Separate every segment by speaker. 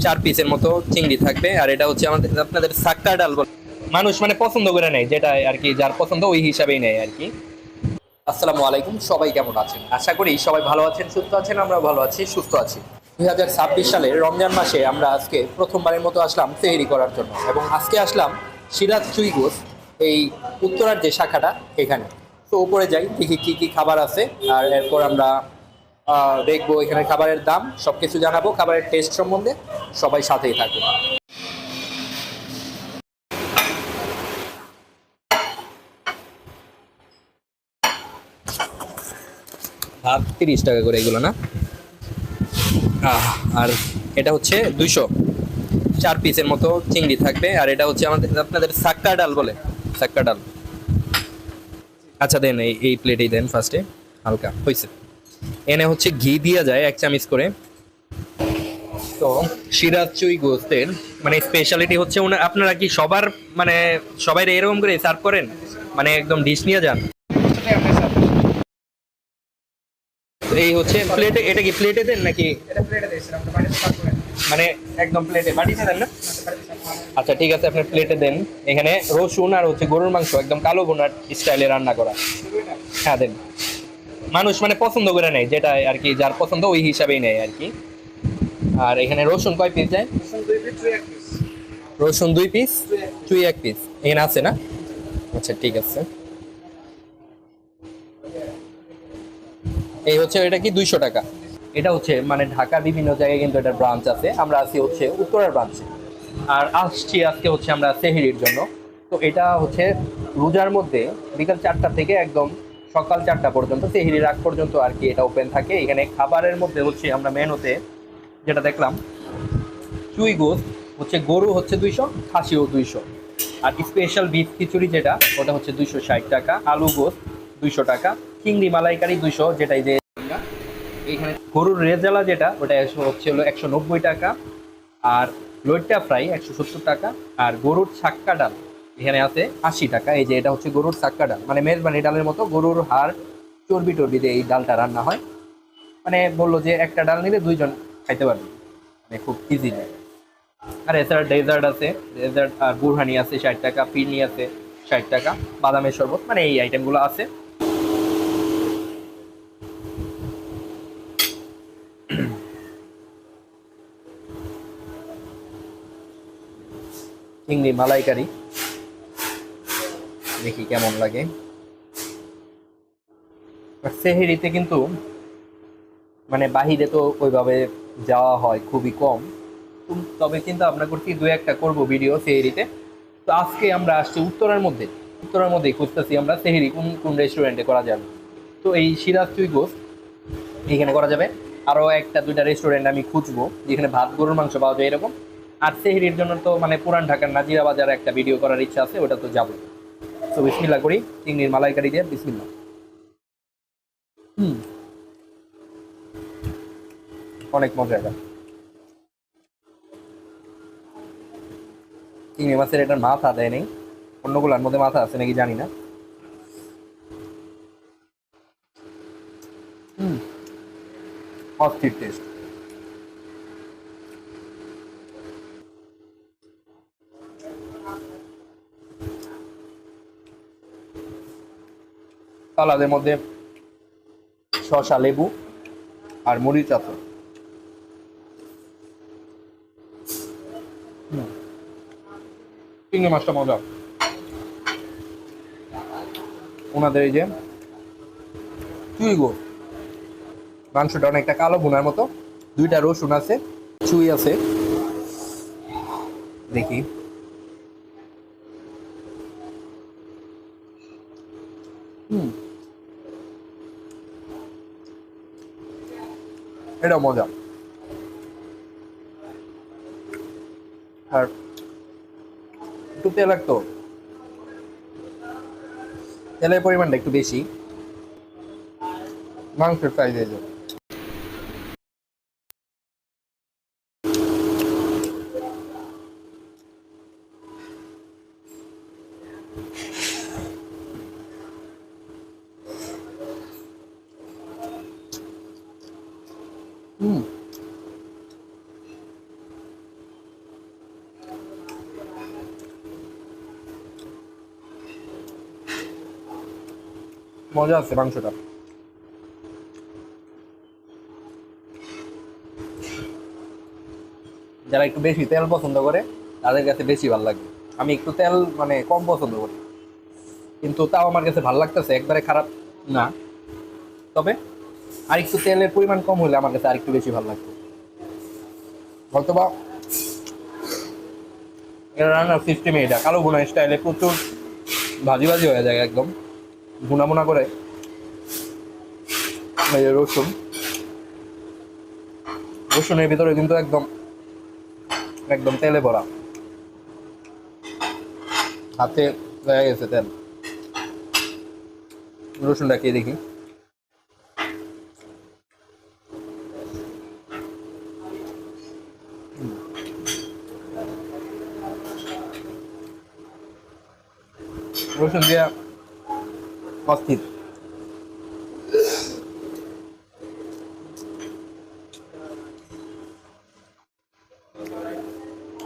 Speaker 1: 4 পিসের মতো চিংড়ি থাকবে। আর এটা হচ্ছে আমাদের আপনাদের সাক্কা ডাল বলে, মানুষ মানে পছন্দ করে নেয়, যেটা আর কি যার পছন্দ ওই হিসাবেই নেয় আর কি। আসসালামু আলাইকুম, সবাই কেমন আছেন? আশা করি সবাই ভালো আছেন, সুস্থ আছেন। আমরা ভালো আছি, সুস্থ আছি। 2026 সালের রমজান মাসে আমরা আজকে প্রথমবারের মতো আসলাম সেহরি করার জন্য, এবং আজকে আসলাম সিরাজ চুই গোস, এই উত্তরার যে শাখাটা এখানে। তো উপরে যাই, দেখি কি কি খাবার আছে, আর এরপর আমরা দেখবো এখানে খাবারের দাম, সবকিছু জানাবো, খাবারের টেস্ট সম্বন্ধে। সবাই সাথেই থাকুন। ভাত 30 টাকা করে এগুলো না? আর এটা হচ্ছে 200, 4 পিসের মতো চিংড়ি থাকবে। আর এটা হচ্ছে আমাদের আপনাদের সাক্কা ডাল বলে, সাক্কা ডাল। আচ্ছা দেন, এই প্লেটেই দেন ফার্স্টে, হালকা হয়েছে। এনে হচ্ছে ঘি দিয়া যায় 1 চামচ করে। তো সিরাজ চুই গোস্তের মানে স্পেশালিটি হচ্ছে আপনারা কি সবার মানে সবাই এরকম করে সার্ভ করেন, মানে একদম ডিশ নিয়ে যান? তো এই হচ্ছে প্লেটে, এটা কি প্লেটে দেন নাকি? মানে একদম প্লেটে বাড়িতে দেন না? আচ্ছা ঠিক আছে, আপনি প্লেটে দেন। এখানে রসুন আর হচ্ছে গরুর মাংস একদম কালো ভুনার স্টাইলে রান্না করা। হ্যাঁ দেন। মানুষ মানে পছন্দ করে নেয়, যেটা আর কি যার পছন্দ ওই হিসাবেই নেয় আর কি। আর এখানে রসুন কয় পিস যায়? রসুন 2 পিস, চুই 1 পিস এখানে আছে না? আচ্ছা ঠিক আছে। এই হচ্ছে, এটা কি 200 টাকা? এটা হচ্ছে মানে ঢাকার বিভিন্ন জায়গায় কিন্তু এটার ব্রাঞ্চ আছে। আমরা আছি হচ্ছে উত্তরার ব্রাঞ্চে। আর আসছি আজকে হচ্ছে আমরা সেহরির জন্য। তো এটা হচ্ছে রোজার মধ্যে বিকাল 4টা থেকে একদম সকাল 4টা পর্যন্ত, সেহরির আগ পর্যন্ত আর কি এটা ওপেন থাকে। এখানে খাবারের মধ্যে হচ্ছে আমরা মেনুতে যেটা দেখলাম, চুই গোস হচ্ছে, গরু হচ্ছে 200, খাসিও 200। আর স্পেশাল বিফ খিচুড়ি যেটা, ওটা হচ্ছে 260 টাকা। আলু গোস 200 টাকা। চিংড়ি মালাইকারি 200, যেটাই যে এইখানে গরুর রেজালা যেটা, ওটা হচ্ছে হলো 190 টাকা। আর লইট্টা ফ্রাই 170 টাকা। আর গরুর ছাক্কা ডাল এখানে আছে 80 টাকা। এই যে এটা হচ্ছে গরুর ছাক্কা ডাল, মানে মেজবানি ডালের মতো, গরুর হাড় চর্বি টর্বি দিয়ে এই ডালটা রান্না হয়। মানে বললো যে একটা ডাল নিলে 2 জন খাইতে পারবে, মানে খুব ইজিলি। আর এছাড়া ডেজার্ট আছে, ডেজার্ট আর বুরহানি আছে 60 টাকা, ফিরনি আছে 60 টাকা, বাদামের শরবত, মানে এই আইটেমগুলো আছে। চিংড়ি মালাইকারি দেখি কেমন লাগে। আর সেহেরিতে কিন্তু মানে বাহিরে তো ওইভাবে যাওয়া হয় খুবই কম। তবে কিন্তু আমরা করছি 2-1টা করবো ভিডিও সেহেরিতে। তো আজকে আমরা আসছি উত্তরার মধ্যে, উত্তরার মধ্যেই খুঁজতেছি আমরা সেহেরি কোন কোন রেস্টুরেন্টে করা যাবে। তো এই সিরাজ চুই গোস এখানে করা যাবে। আরও 1-2টা রেস্টুরেন্ট আমি খুঁজবো যেখানে ভাত গরুর মাংস পাওয়া যায় এরকম। আর সেহেরির জন্য তো মানে পুরান ঢাকার নাজিরা বাজারে একটা ভিডিও করার ইচ্ছা আছে, ওটা তো যাবো। তো বিসমিল্লাহ করি, চিংড়ির মালাইকারি দিয়ে বিসমিল্লাহ। হুম, অনেক মজা এটা। চিংড়ি মাছের এটার মাথা দেয় নেই, অন্যগুলোর মধ্যে মাথা আছে নাকি জানি না। হুম, অস্থির টেস্ট। সালাদের মধ্যে শসা, লেবু আর মরিচ আছে। হুম, চিংড়ি মাছটা মজা। ওনাদের এই যে চুই গো, মাংসটা অনেকটা কালো ভুনার মতো, 2টা রসুন আছে, চুই আছে। দেখি। হুম, এটা মজা। আর একটু তেল লাগতো, তেলের পরিমাণটা একটু বেশি, মাংসের সাইজ এই যে। হুম, মজা আছে মাংসটা। যারা একটু বেশি তেল পছন্দ করে তাদের কাছে বেশি ভালো লাগবে। আমি একটু তেল মানে কম পছন্দ করি, কিন্তু তাও আমার কাছে ভালো লাগতেছে, একবারে খারাপ না। তবে আর একটু তেলের পরিমাণ কম হলে আমার কাছে আর একটু বেশি ভালো লাগতো। হয়তোবা এটা রান্নার সিস্টেমে, এটা কালো ভুনা স্টাইলে প্রচুর ভাজি ভাজি হয়ে যায়, একদম ভুনা ভুনা করে। এই যে রসুন, রসুনের ভিতরে কিন্তু একদম একদম তেলে ভরা, হাতে লেগে গেছে তেল। রসুনটা খেয়ে দেখি। রসুন দিয়া অস্থির।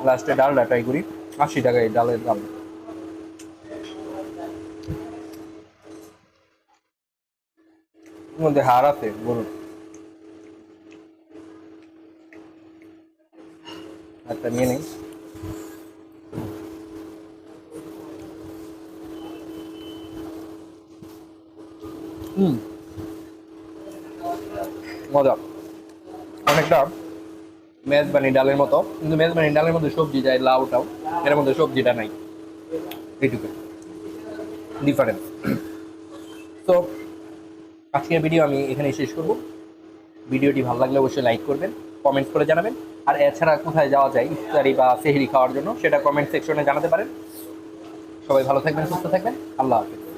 Speaker 1: লাস্টে ডালটা ট্রাই করি। 80 টাকা এই ডালের দাম। এর মধ্যে হাড় আছে গরুর, একটা নিয়ে নেই। হুম, মজা। অনেকটা মেজবানি ডালের মতো, কিন্তু মেজবানি ডালের মধ্যে সবজি যায়, লাউটাও, এর মধ্যে সবজিটা নাই, এইটুকু ডিফারেন্স। তো আজকের ভিডিও আমি এখানেই শেষ করব। ভিডিওটি ভালো লাগলে অবশ্যই লাইক করবেন, কমেন্ট করে জানাবেন। আর এছাড়া কোথায় যাওয়া যায় ইফতারি বা সেহরি খাওয়ার জন্য সেটা কমেন্ট সেকশনে জানাতে পারেন। সবাই ভালো থাকবেন, সুস্থ থাকবেন, আল্লাহ হাফেজ।